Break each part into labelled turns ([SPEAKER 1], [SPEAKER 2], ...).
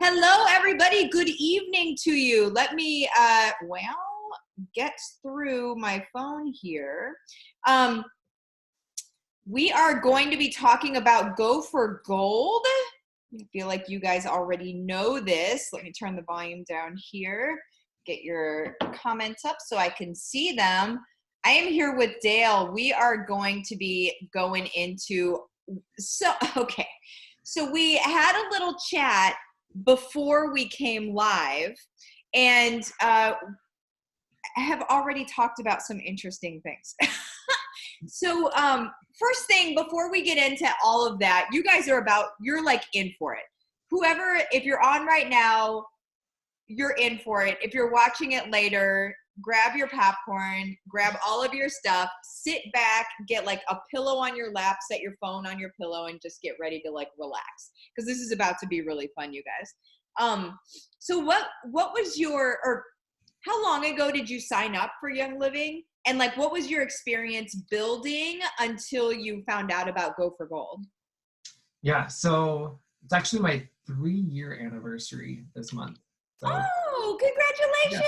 [SPEAKER 1] Hello, everybody. Good evening to you. Let me, get through my phone here. Um, we are going to be talking about Go for Gold. I feel like you guys already know this. Let me turn the volume down here. Get your comments up so I can see them. I am here with Dale. We are going to be going into, okay. So we had a little chat before we came live and have already talked about some interesting things. So first thing, before we get into all of that, you guys you're like in for it. Whoever, if you're on right now, you're in for it. If you're watching it later, grab your popcorn, grab all of your stuff, sit back, get like a pillow on your lap, set your phone on your pillow, and just get ready to like relax. Because this is about to be really fun, you guys. So what was or how long ago did you sign up for Young Living? And like, what was your experience building until you found out about Go for Gold?
[SPEAKER 2] Yeah, so it's actually my 3-year anniversary this month. So,
[SPEAKER 1] oh, congratulations!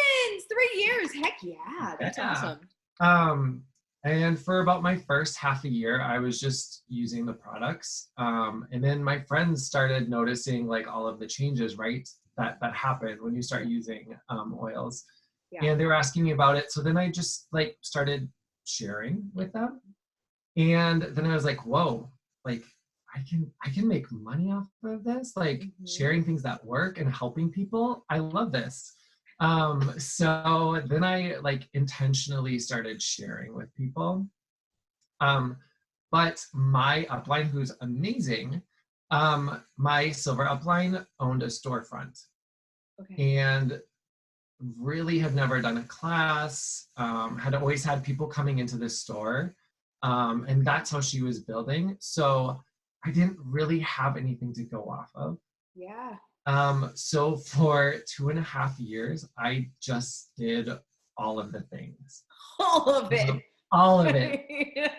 [SPEAKER 1] Yeah. 3 years. Heck yeah. That's awesome.
[SPEAKER 2] And for about my first half a year, I was just using the products. And then my friends started noticing like all of the changes, right? That happen when you start using oils. Yeah. And they were asking me about it. So then I just like started sharing with them. And then I was like, whoa, like I can make money off of this, like sharing things that work and helping people. I love this. So then I like intentionally started sharing with people. But my upline, who's amazing, my silver upline owned a storefront. Okay. And really have never done a class, had always had people coming into the store. And that's how she was building. So I didn't really have anything to go off of.
[SPEAKER 1] Yeah.
[SPEAKER 2] So for 2.5 years, I just did all of the things.
[SPEAKER 1] All of it.
[SPEAKER 2] All of it.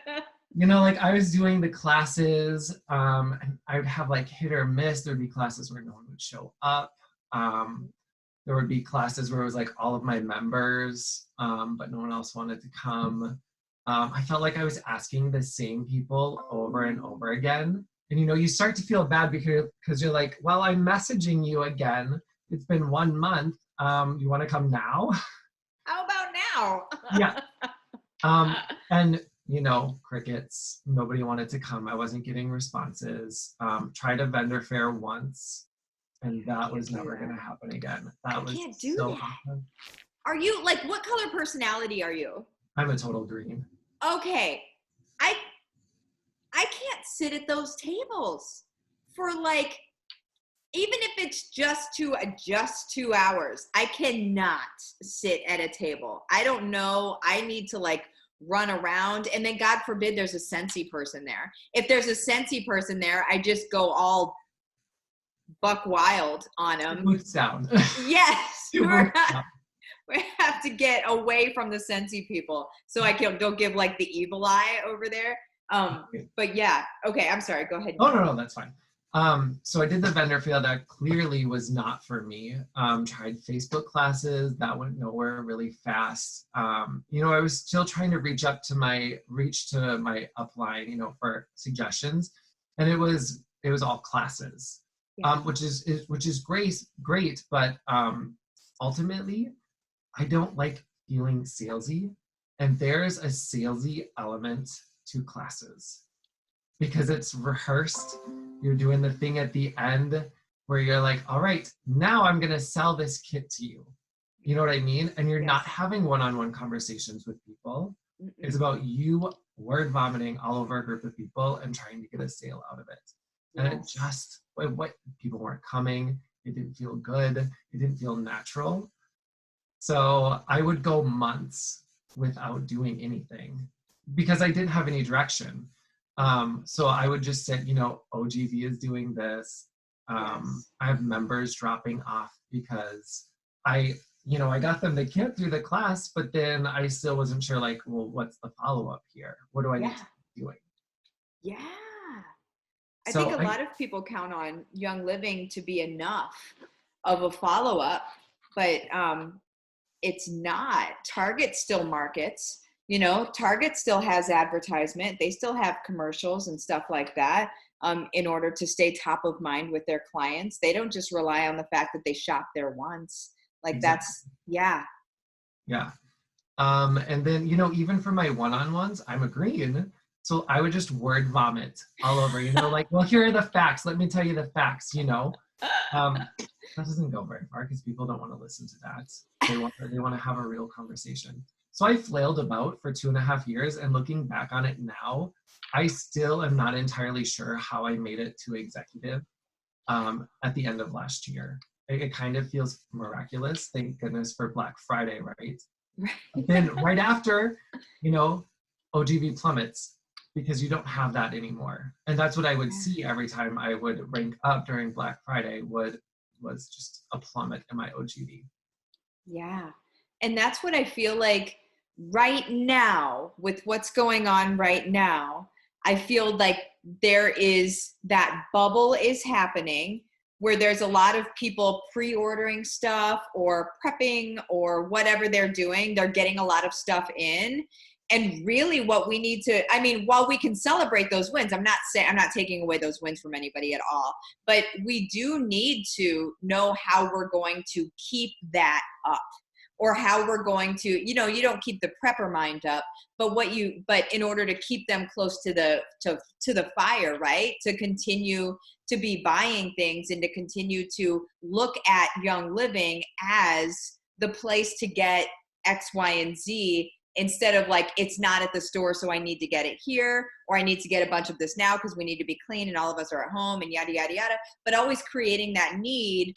[SPEAKER 2] You know, like I was doing the classes, and I would have like hit or miss. There'd be classes where no one would show up. There would be classes where it was like all of my members, but no one else wanted to come. I felt like I was asking the same people over and over again. And, you know, you start to feel bad because you're like, well, I'm messaging you again. It's been 1 month. You want to come now?
[SPEAKER 1] How about now?
[SPEAKER 2] Yeah. And, you know, crickets, nobody wanted to come. I wasn't getting responses. Tried a vendor fair once. And that was never going to happen again. That was
[SPEAKER 1] can't do
[SPEAKER 2] so
[SPEAKER 1] that.
[SPEAKER 2] awesome.
[SPEAKER 1] Are you, like, what color personality are you?
[SPEAKER 2] I'm a total green.
[SPEAKER 1] Okay. I can't sit at those tables for, like, even if it's just 2 hours, I cannot sit at a table. I don't know. I need to, like, run around. And then, God forbid, there's a Scentsy person there. If there's a Scentsy person there, I just go all buck wild on them.
[SPEAKER 2] Boots down.
[SPEAKER 1] Yes. We have to get away from the Scentsy people so I don't give like the evil eye over there. But yeah, okay, I'm sorry, go ahead.
[SPEAKER 2] Oh, no, that's fine. So I did the vendor fair. That clearly was not for me. Tried Facebook classes, that went nowhere really fast. You know, I was still trying to reach to my upline, you know, for suggestions. And it was all classes. Yeah. Which is great, but ultimately, I don't like feeling salesy, and there's a salesy element to classes because it's rehearsed. You're doing the thing at the end where you're like, all right, now I'm gonna sell this kit to you. You know what I mean? And you're not having one-on-one conversations with people. Mm-mm. It's about you word vomiting all over a group of people and trying to get a sale out of it. And it just, what people weren't coming. It didn't feel good. It didn't feel natural. So I would go months without doing anything because I didn't have any direction. So I would just say, you know, OGV is doing this. I have members dropping off because I got them the kit through the class, but then I still wasn't sure, like, well, what's the follow-up here? What do I need to be doing?
[SPEAKER 1] Yeah. I think
[SPEAKER 2] So
[SPEAKER 1] a lot of people count on Young Living to be enough of a follow-up, but it's not. Target still markets, Target still has advertisement. They still have commercials and stuff like that, in order to stay top of mind with their clients. They don't just rely on the fact that they shop there once. Like
[SPEAKER 2] exactly.
[SPEAKER 1] that's, yeah.
[SPEAKER 2] Yeah. And then, even for my one-on-ones, I'm agreeing. So I would just word vomit all over, like, well, here are the facts. Let me tell you the facts, that doesn't go very far because people don't want to listen to that. They want to have a real conversation. So I flailed about for 2.5 years, and looking back on it now, I still am not entirely sure how I made it to executive at the end of last year. It kind of feels miraculous. Thank goodness for Black Friday, right? Then right after, OGV plummets because you don't have that anymore. And that's what I would see every time I would rank up during Black Friday was just a plummet in my OGV.
[SPEAKER 1] Yeah. And that's what I feel like right now with what's going on right now. I feel like there is that bubble is happening where there's a lot of people pre-ordering stuff or prepping or whatever they're doing. They're getting a lot of stuff in. And really what we need to, while we can celebrate those wins, I'm not taking away those wins from anybody at all, but we do need to know how we're going to keep that up, or how we're going to, you don't keep the prepper mind up, but in order to keep them close to the fire, right? To continue to be buying things and to continue to look at Young Living as the place to get X, Y, and Z, instead of like, it's not at the store, so I need to get it here, or I need to get a bunch of this now because we need to be clean and all of us are at home and yada, yada, yada. But always creating that need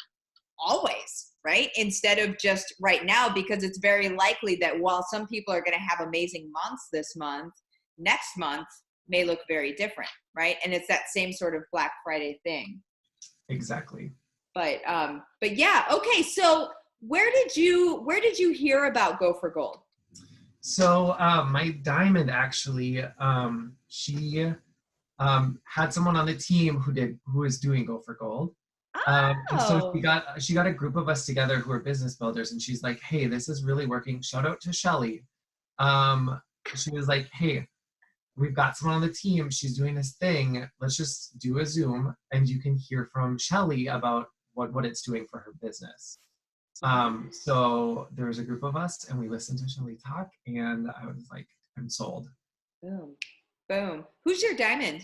[SPEAKER 1] always, right? Instead of just right now, because it's very likely that while some people are going to have amazing months this month, next month may look very different, right? And it's that same sort of Black Friday thing.
[SPEAKER 2] Exactly.
[SPEAKER 1] But yeah, okay. So where did you hear about Go for Gold?
[SPEAKER 2] So my diamond actually, she had someone on the team who was doing Go for Gold. And so she got a group of us together who are business builders, and she's like, hey, this is really working. Shout out to Shelly. She was like, hey, we've got someone on the team. She's doing this thing. Let's just do a Zoom and you can hear from Shelly about what it's doing for her business. So there was a group of us and we listened to Shelly talk, and I was like, I'm sold.
[SPEAKER 1] Boom. Boom. Who's your diamond?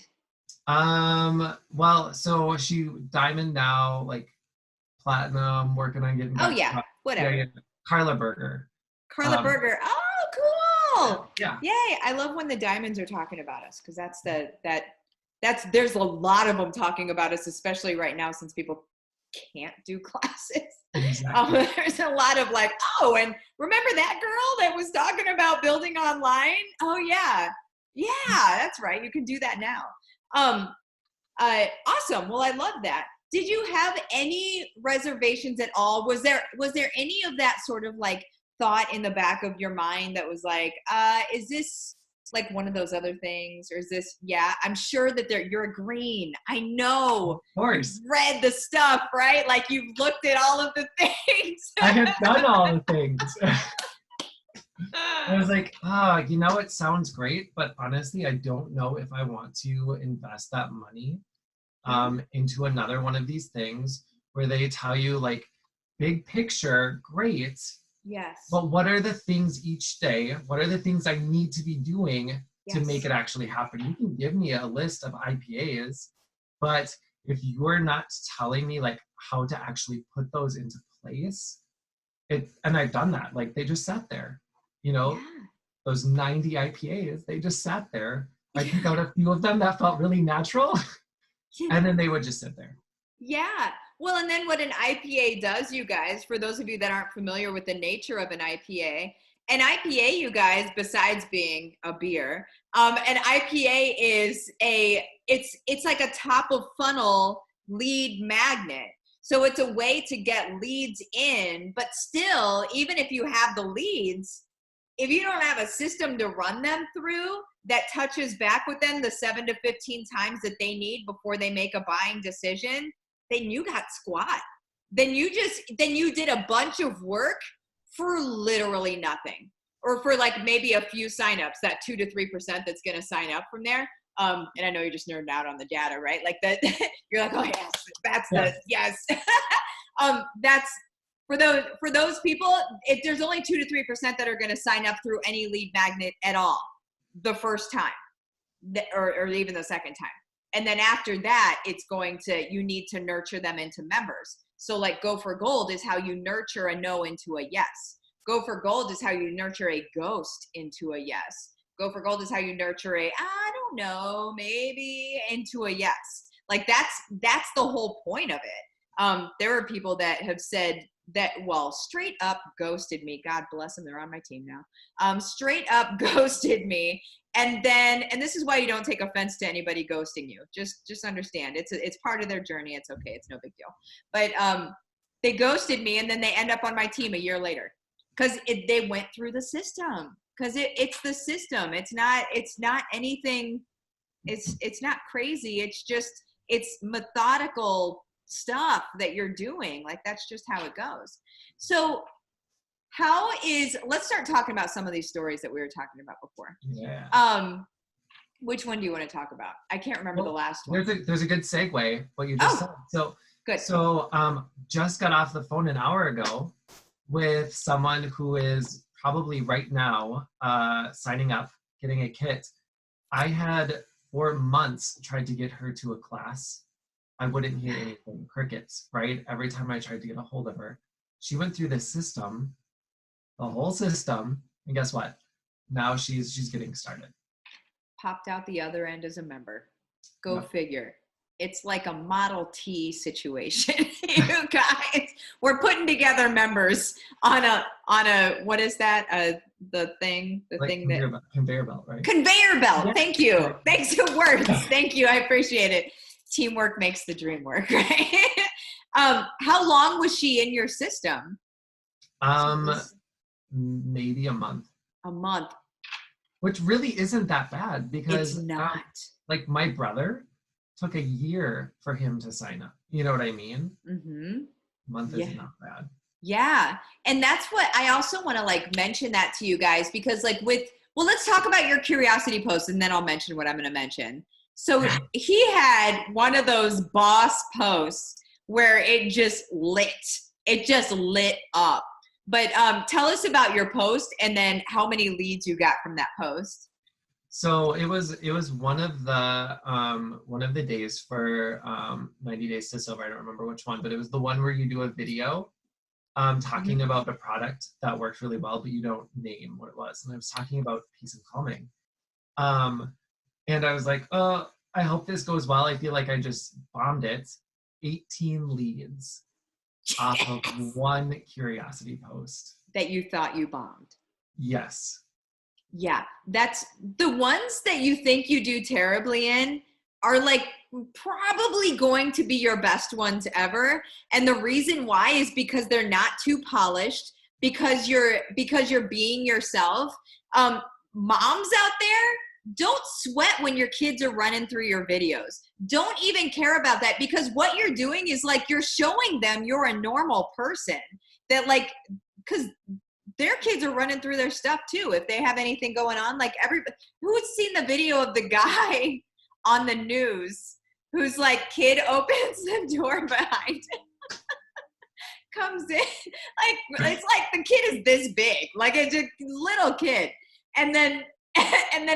[SPEAKER 2] Well, so she diamond now, like platinum, working on getting back.
[SPEAKER 1] Oh yeah, whatever.
[SPEAKER 2] Yeah. Carla Berger.
[SPEAKER 1] Berger. Oh, cool.
[SPEAKER 2] Yeah.
[SPEAKER 1] Yay. I love when the diamonds are talking about us, because there's a lot of them talking about us, especially right now since people can't do classes.
[SPEAKER 2] Exactly.
[SPEAKER 1] There's a lot of like, oh, and remember that girl that was talking about building online? Oh yeah. Yeah, that's right. You can do that now. Awesome. Well, I love that. Did you have any reservations at all? Was there any of that sort of like thought in the back of your mind that was like, is this like one of those other things, or is this? Yeah, I'm sure that you're a green. I know.
[SPEAKER 2] Of course.
[SPEAKER 1] You've read the stuff, right? Like you've looked at all of the things.
[SPEAKER 2] I have done all the things. I was like, it sounds great, but honestly, I don't know if I want to invest that money into another one of these things where they tell you like, big picture, great.
[SPEAKER 1] Yes.
[SPEAKER 2] But what are the things each day? What are the things I need to be doing to make it actually happen? You can give me a list of IPAs, but if you're not telling me like how to actually put those into place, and I've done that, like they just sat there. Those 90 IPAs, they just sat there. I picked out a few of them that felt really natural, and then they would just sit there.
[SPEAKER 1] Yeah. Well, and then what an IPA does, you guys, for those of you that aren't familiar with the nature of an IPA, you guys, besides being a beer, an IPA is it's like a top of funnel lead magnet. So it's a way to get leads in, but still, even if you have the leads, if you don't have a system to run them through that touches back with them the 7 to 15 times that they need before they make a buying decision, then you got squat. Then you did a bunch of work for literally nothing, or for like maybe a few signups, that 2 to 3% that's going to sign up from there. And I know you're just nerding out on the data, right? Like that, you're like, oh yes, that's the yes. That's for those people. If there's only 2 to 3% that are going to sign up through any lead magnet at all, the first time, or even the second time. And then after that, you need to nurture them into members. So like Go for Gold is how you nurture a no into a yes. Go for Gold is how you nurture a ghost into a yes. Go for Gold is how you nurture a, I don't know, maybe into a yes. Like that's the whole point of it. There are people that have said that, well, straight up ghosted me. God bless them. They're on my team now. Straight up ghosted me. And this is why you don't take offense to anybody ghosting you. Just understand it's part of their journey. It's okay. It's no big deal. But they ghosted me, and then they end up on my team a year later because they went through the system. Because it's the system. It's not anything. It's not crazy. It's methodical stuff that you're doing. Like that's just how it goes. So let's start talking about some of these stories that we were talking about before.
[SPEAKER 2] Yeah.
[SPEAKER 1] Which one do you want to talk about? I can't remember the last one.
[SPEAKER 2] There's a good segue, what you just said. So
[SPEAKER 1] good.
[SPEAKER 2] So just got off the phone an hour ago with someone who is probably right now signing up, getting a kit. I had for months tried to get her to a class. I wouldn't hear anything, crickets, right? Every time I tried to get a hold of her. She went through the system, the whole system, and guess what? Now she's getting started.
[SPEAKER 1] Popped out the other end as a member. Go figure. It's like a Model T situation. You guys, we're putting together members on a what is that?
[SPEAKER 2] Conveyor belt, right?
[SPEAKER 1] Conveyor belt. Thank you. Thanks for words. Thank you. I appreciate it. Teamwork makes the dream work, right? How long was she in your system?
[SPEAKER 2] Maybe a month.
[SPEAKER 1] A month.
[SPEAKER 2] Which really isn't that bad because
[SPEAKER 1] it's not.
[SPEAKER 2] Like my brother took a year for him to sign up. You know what I mean?
[SPEAKER 1] Mm-hmm.
[SPEAKER 2] Month is not bad.
[SPEAKER 1] Yeah. And that's what I also want to like mention that to you guys, because like let's talk about your curiosity post and then I'll mention what I'm going to mention. So he had one of those boss posts where it just lit up. But tell us about your post and then how many leads you got from that post.
[SPEAKER 2] So it was one of the days for 90 Days to Silver. I don't remember which one, but it was the one where you do a video talking about a product that worked really well, but you don't name what it was. And I was talking about Peace and Calming. And I was like, oh, I hope this goes well. I feel like I just bombed it. 18 leads off of one curiosity post.
[SPEAKER 1] That you thought you bombed.
[SPEAKER 2] Yes.
[SPEAKER 1] Yeah. That's the ones that you think you do terribly in are like probably going to be your best ones ever. And the reason why is because they're not too polished, because you're being yourself. Moms out there, don't sweat when your kids are running through your videos. Don't even care about that, because what you're doing is like you're showing them you're a normal person, that like, because their kids are running through their stuff too. If they have anything going on, like who's seen the video of the guy on the news whose like kid opens the door behind him, comes in, like it's like the kid is this big, like it's a little kid, and then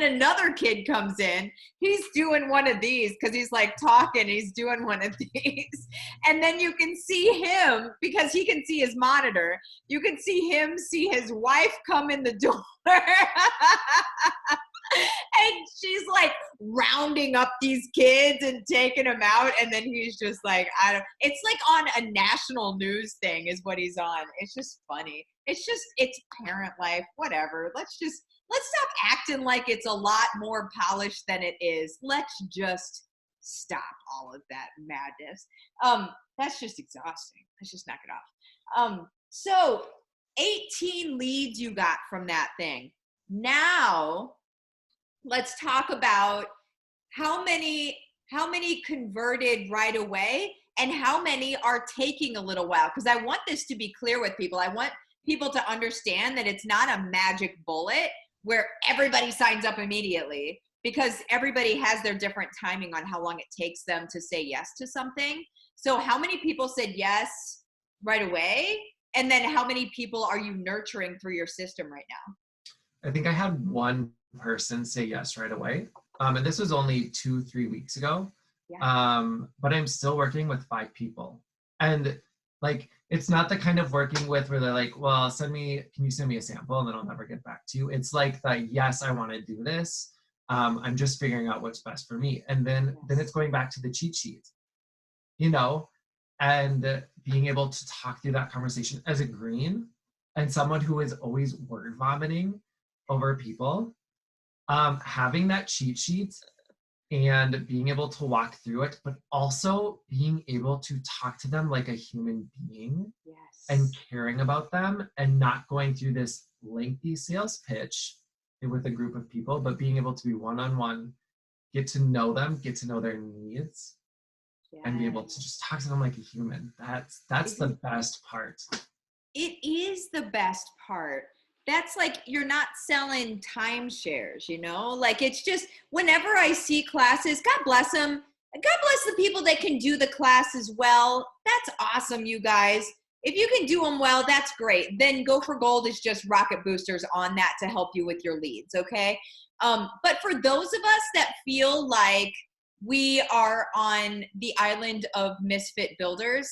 [SPEAKER 1] another kid comes in, he's doing one of these because he's like talking, he's doing one of these, and then you can see him, because he can see his monitor, you can see him see his wife come in the door and she's like rounding up these kids and taking them out, and then he's just like, it's like on a national news thing is what he's on. It's just funny. It's parent life, whatever. Let's stop acting like it's a lot more polished than it is. Let's just stop all of that madness. That's just exhausting. Let's just knock it off. So 18 leads you got from that thing. Now, let's talk about how many converted right away and how many are taking a little while, because I want this to be clear with people. I want people to understand that it's not a magic bullet where everybody signs up immediately, because everybody has their different timing on how long it takes them to say yes to something. So how many people said yes right away? And then how many people are you nurturing through your system right now?
[SPEAKER 2] I think I had one person say yes right away. And this was only 2-3 weeks ago.
[SPEAKER 1] Yeah.
[SPEAKER 2] But I'm still working with 5 people. And like, it's not the kind of working with where they're like, well, can you send me a sample? And then I'll never get back to you. It's like yes, I want to do this. I'm just figuring out what's best for me. And then it's going back to the cheat sheet, and being able to talk through that conversation as a green and someone who is always word vomiting over people, having that cheat sheet and being able to walk through it, but also being able to talk to them like a human being.
[SPEAKER 1] Yes.
[SPEAKER 2] And caring about them and not going through this lengthy sales pitch with a group of people, but being able to be one-on-one, get to know them, get to know their needs, and be able to just talk to them like a human. That's the best part.
[SPEAKER 1] It is the best part. That's like, you're not selling timeshares, like, it's just, whenever I see classes, God bless them. God bless the people that can do the classes well. That's awesome, you guys. If you can do them well, that's great. Then Go for Gold is just rocket boosters on that to help you with your leads, okay? But for those of us that feel like we are on the island of misfit builders,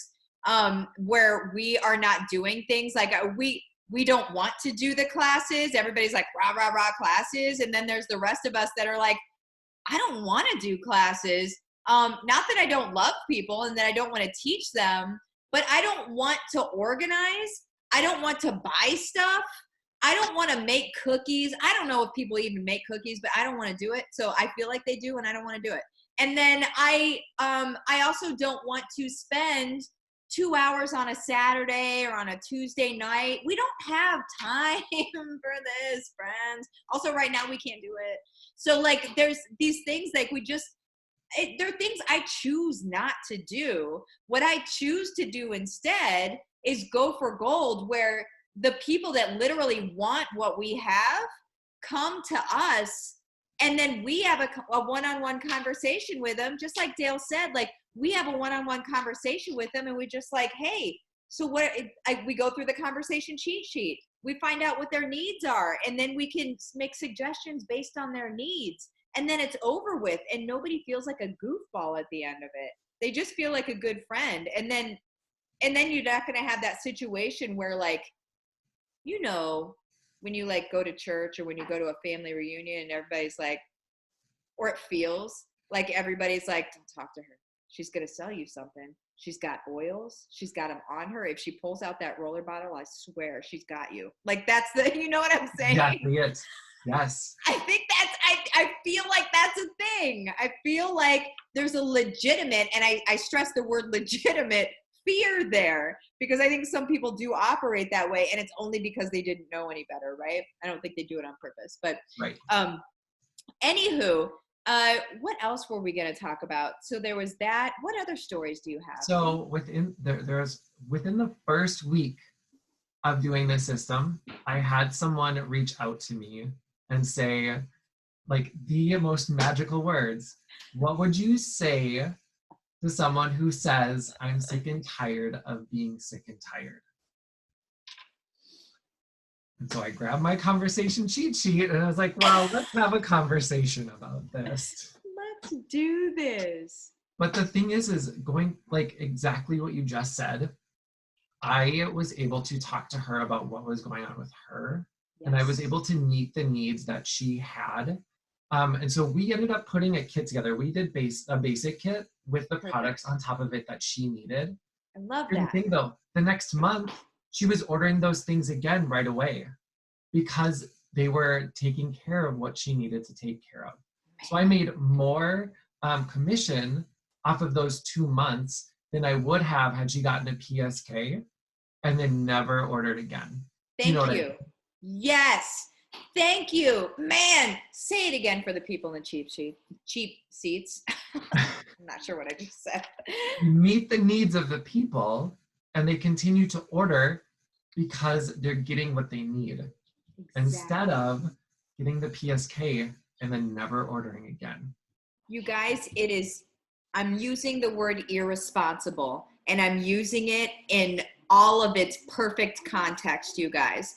[SPEAKER 1] where we are not doing things, like we don't want to do the classes. Everybody's like, rah, rah, rah, classes. And then there's the rest of us that are like, I don't want to do classes. Not that I don't love people and that I don't want to teach them, but I don't want to organize. I don't want to buy stuff. I don't want to make cookies. I don't know if people even make cookies, but I don't want to do it. So I feel like they do, and I don't want to do it. And then I also don't want to spend 2 hours on a Saturday or on a Tuesday night. We don't have time for this, friends. Also, right now we can't do it. So like, there's these things like there are things I choose not to do. What I choose to do instead is Go for Gold, where the people that literally want what we have come to us, and then we have a one-on-one conversation with them. Just like Dale said, like, we have a one-on-one conversation with them, and we just like, hey, so we go through the conversation cheat sheet. We find out what their needs are, and then we can make suggestions based on their needs. And then it's over with, and nobody feels like a goofball at the end of it. They just feel like a good friend. And then you're not going to have that situation where, like, when you like go to church or when you go to a family reunion and everybody's like, or it feels like everybody's like, don't talk to her. She's going to sell you something. She's got oils. She's got them on her. If she pulls out that roller bottle, I swear she's got you. Like, that's you know what I'm saying?
[SPEAKER 2] Exactly it. Yes.
[SPEAKER 1] I think I feel like that's a thing. I feel like there's a legitimate, and I stress the word legitimate, fear there, because I think some people do operate that way, and it's only because they didn't know any better, right? I don't think they do it on purpose. But
[SPEAKER 2] right.
[SPEAKER 1] Anywho, what else were we going to talk about? So there was that. What other stories do you have?
[SPEAKER 2] So within the first week of doing this system, I had someone reach out to me and say, like, the most magical words. What would you say to someone who says, I'm sick and tired of being sick and tired? And so I grabbed my conversation cheat sheet and I was like, well, let's have a conversation about this.
[SPEAKER 1] Let's do this.
[SPEAKER 2] But the thing is going, like, exactly what you just said. I was able to talk to her about what was going on with her. Yes. And I was able to meet the needs that she had. And so we ended up putting a kit together. We did a basic kit with the products on top of it that she needed.
[SPEAKER 1] I love
[SPEAKER 2] Here's
[SPEAKER 1] that.
[SPEAKER 2] The thing though, the next month, she was ordering those things again right away because they were taking care of what she needed to take care of. So I made more commission off of those 2 months than I would have had she gotten a PSK and then never ordered again. You know
[SPEAKER 1] Thank
[SPEAKER 2] what I
[SPEAKER 1] you.
[SPEAKER 2] mean?
[SPEAKER 1] Yes. Thank you. Man, say it again for the people in cheap seats. I'm not sure what I just said.
[SPEAKER 2] You meet the needs of the people and they continue to order because they're getting what they need instead of getting the PSK and then never ordering again.
[SPEAKER 1] You guys, I'm using the word irresponsible, and I'm using it in all of its perfect context, you guys.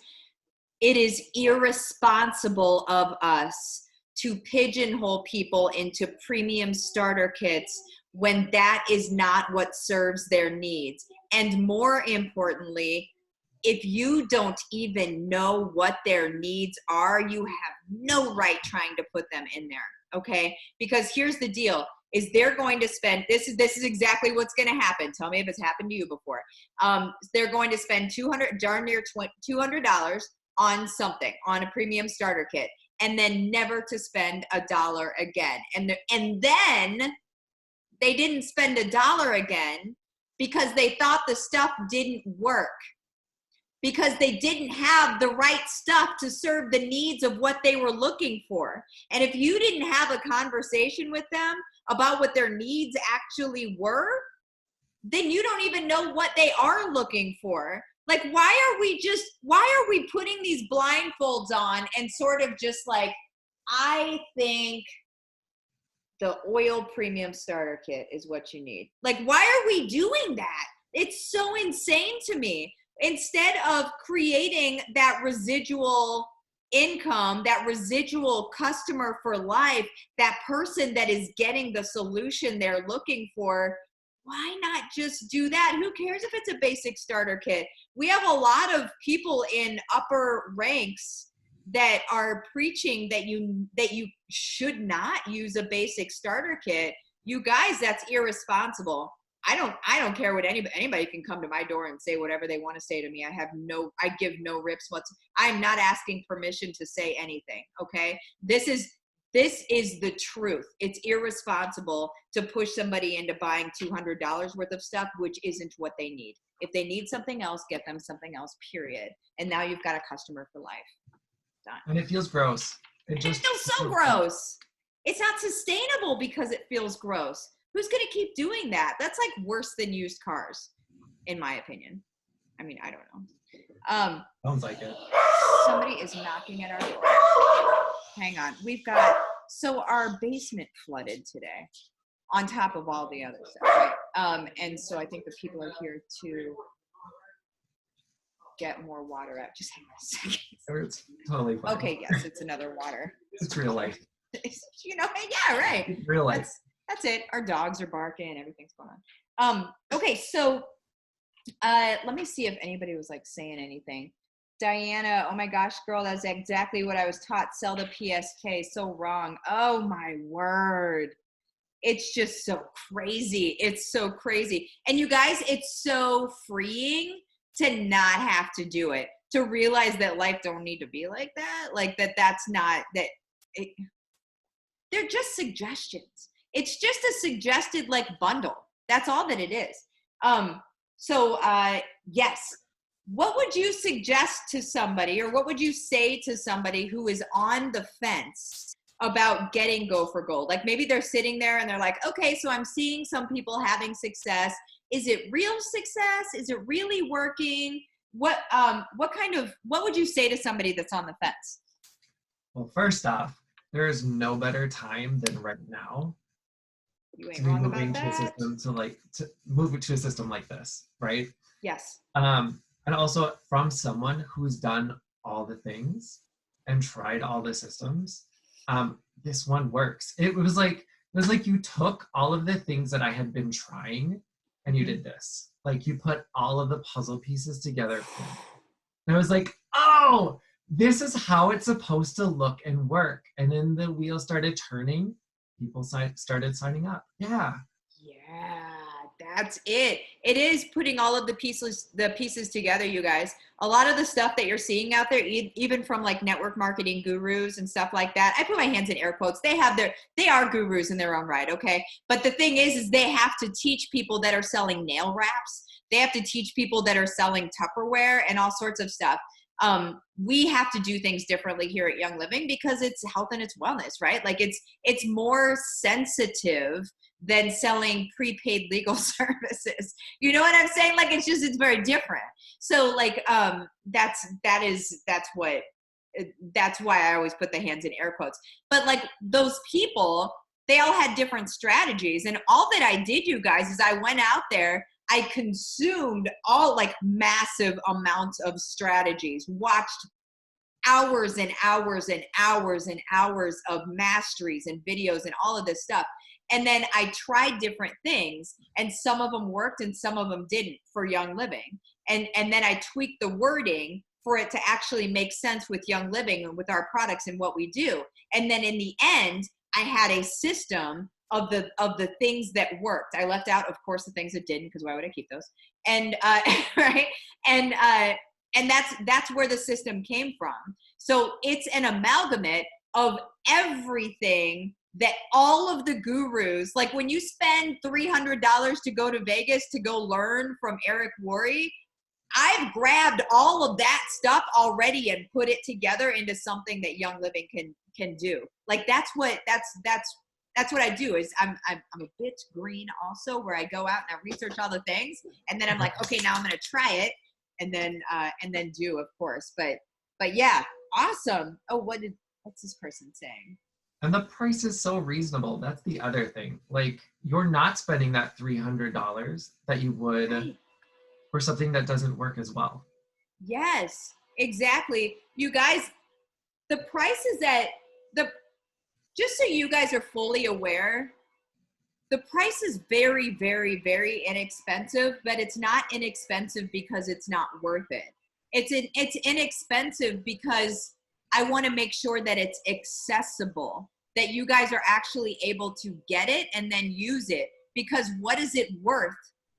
[SPEAKER 1] It is irresponsible of us to pigeonhole people into premium starter kits when that is not what serves their needs. And more importantly, if you don't even know what their needs are, you have no right trying to put them in there, okay? Because here's the deal, is they're going to spend, this is exactly what's going to happen. Tell me if it's happened to you before. They're going to spend darn near $200 on something, on a premium starter kit, and then never to spend $1 again. And then they didn't spend $1 again because they thought the stuff didn't work, because they didn't have the right stuff to serve the needs of what they were looking for. And if you didn't have a conversation with them about what their needs actually were, then you don't even know what they are looking for. Like, why are we putting these blindfolds on and sort of just like, I think the oil premium starter kit is what you need. Like, why are we doing that? It's so insane to me. Instead of creating that residual income, that residual customer for life, that person that is getting the solution they're looking for, why not just do that? Who cares if it's a basic starter kit? We have a lot of people in upper ranks that are preaching that you should not use a basic starter kit. You guys, that's irresponsible. I don't care what anybody can come to my door and say whatever they want to say to me. I give no rips whatsoever. I'm not asking permission to say anything. Okay. This is the truth. It's irresponsible to push somebody into buying $200 worth of stuff, which isn't what they need. If they need something else, get them something else, period. And now you've got a customer for life. Done.
[SPEAKER 2] And it feels gross.
[SPEAKER 1] It feels so gross. It's not sustainable because it feels gross. Who's going to keep doing that? That's like worse than used cars, in my opinion. I mean, I don't know.
[SPEAKER 2] Sounds like it.
[SPEAKER 1] Somebody is knocking at our door. Hang on. So our basement flooded today on top of all the other stuff, right? And so I think the people are here to get more water out. Just hang on a second.
[SPEAKER 2] It's totally fine.
[SPEAKER 1] Okay, yes, it's another water.
[SPEAKER 2] It's real life.
[SPEAKER 1] Yeah, right.
[SPEAKER 2] It's real life.
[SPEAKER 1] That's it. Our dogs are barking. Everything's going on. Okay, so let me see if anybody was like saying anything. Diana, oh my gosh, girl, that's exactly what I was taught. Sell the PSK. So wrong. Oh my word. It's just so crazy. It's so crazy. And you guys, it's so freeing to not have to do it, to realize that life don't need to be like that. Like that's not that. They're just suggestions. It's just a suggested like bundle. That's all that it is. Yes. What would you suggest to somebody, or what would you say to somebody who is on the fence about getting Go for Gold? Like maybe they're sitting there and they're like, okay, so I'm seeing some people having success. Is it real success? Is it really working? What would you say to somebody that's on the fence?
[SPEAKER 2] Well, first off, there is no better time than right now
[SPEAKER 1] You ain't
[SPEAKER 2] to be
[SPEAKER 1] wrong
[SPEAKER 2] moving
[SPEAKER 1] about
[SPEAKER 2] to a
[SPEAKER 1] that.
[SPEAKER 2] system to move to a system like this, right?
[SPEAKER 1] Yes.
[SPEAKER 2] And also from someone who's done all the things and tried all the systems, this one works. It was like you took all of the things that I had been trying and you did this. Like you put all of the puzzle pieces together. And I was like, oh, this is how it's supposed to look and work. And then the wheel started turning. People started signing up. Yeah.
[SPEAKER 1] Yeah, that's it. It is putting all of the pieces together, you guys. A lot of the stuff that you're seeing out there, even from like network marketing gurus and stuff like that, I put my hands in air quotes. They are gurus in their own right, okay? But the thing is they have to teach people that are selling nail wraps. They have to teach people that are selling Tupperware and all sorts of stuff. We have to do things differently here at Young Living because it's health and it's wellness, right? Like it's more sensitive than selling prepaid legal services. You know what I'm saying? Like it's very different. So like that's why I always put the hands in air quotes. But like those people, they all had different strategies. And all that I did, you guys, is I went out there, I consumed all like massive amounts of strategies, watched hours and hours and hours and hours of masteries and videos and all of this stuff. And then I tried different things, and some of them worked and some of them didn't for Young Living. And then I tweaked the wording for it to actually make sense with Young Living and with our products and what we do. And then in the end, I had a system of the things that worked. I left out, of course, the things that didn't, because why would I keep those? And right, and that's where the system came from. So it's an amalgamate of everything that all of the gurus, like when you spend $300 to go to Vegas to go learn from Eric Worre, I've grabbed all of that stuff already and put it together into something that Young Living can do. Like that's what I do. Is I'm a bit green also, where I go out and I research all the things, and then I'm like, okay, now I'm gonna try it, and then do, of course. But yeah, awesome. Oh, what's this person saying?
[SPEAKER 2] And the price is so reasonable. That's the other thing. Like, you're not spending that $300 that you would
[SPEAKER 1] Right.
[SPEAKER 2] for something that doesn't work as well.
[SPEAKER 1] Yes, exactly. You guys, the prices just so you guys are fully aware, the price is very, very, very inexpensive, but it's not inexpensive because it's not worth it. It's inexpensive because I want to make sure that it's accessible, that you guys are actually able to get it and then use it. Because what is it worth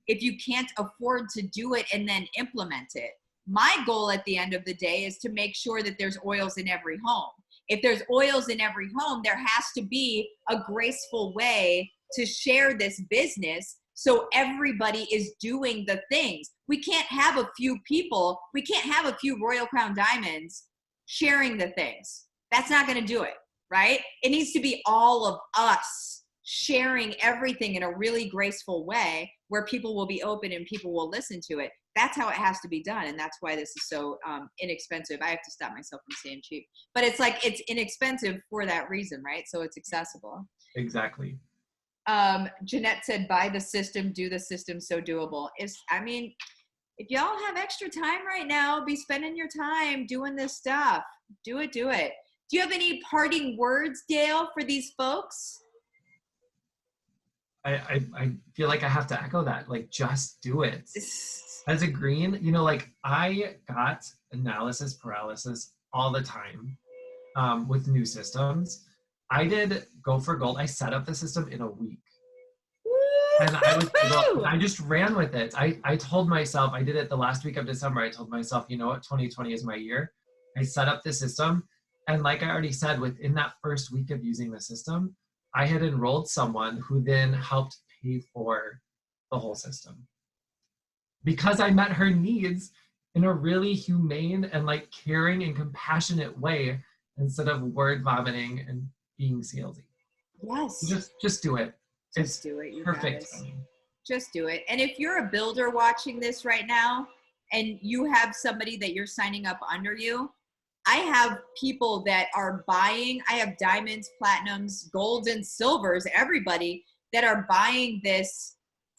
[SPEAKER 1] if you can't afford to do it and then implement it? My goal at the end of the day is to make sure that there's oils in every home. If there's oils in every home, there has to be a graceful way to share this business so everybody is doing the things. We can't have a few people, we can't have a few Royal Crown Diamonds sharing the things. That's not going to do it, right? It needs to be all of us sharing everything in a really graceful way where people will be open and people will listen to it. That's how it has to be done. And that's why this is so inexpensive. I have to stop myself from saying cheap, but it's like, it's inexpensive for that reason, right? So it's accessible.
[SPEAKER 2] Exactly.
[SPEAKER 1] Jeanette said, buy the system, do the system, so doable. If y'all have extra time right now, be spending your time doing this stuff. Do it. Do you have any parting words, Dale, for these folks?
[SPEAKER 2] I feel like I have to echo that. Like, just do it. As a green, like I got analysis paralysis all the time with new systems. I did Go for Gold. I set up the system in a week. And I just ran with it. I told myself, I did it the last week of December. I told myself, you know what, 2020 is my year. I set up the system. And like I already said, within that first week of using the system, I had enrolled someone who then helped pay for the whole system. Because I met her needs in a really humane and like caring and compassionate way, instead of word vomiting and being salesy.
[SPEAKER 1] Yes.
[SPEAKER 2] Just do it.
[SPEAKER 1] Just do it, you
[SPEAKER 2] perfect.
[SPEAKER 1] guys. Just do it. And if you're a builder watching this right now and you have somebody that you're signing up under you, I have people that are buying, I have diamonds, platinums, golds, and silvers, everybody that are buying this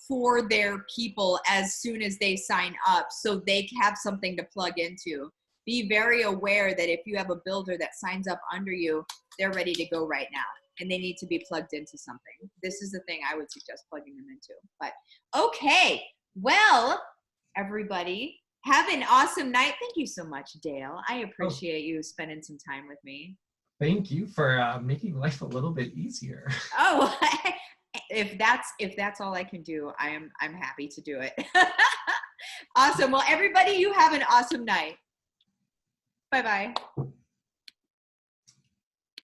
[SPEAKER 1] for their people as soon as they sign up, so they have something to plug into. Be very aware that if you have a builder that signs up under you, they're ready to go right now and they need to be plugged into something. This is the thing I would suggest plugging them into. But okay, well, everybody, have an awesome night. Thank you so much, Dale. I appreciate you spending some time with me.
[SPEAKER 2] Thank you for making life a little bit easier.
[SPEAKER 1] Oh, if that's all I can do, I'm happy to do it. Awesome. Well, everybody, you have an awesome night. Bye-bye.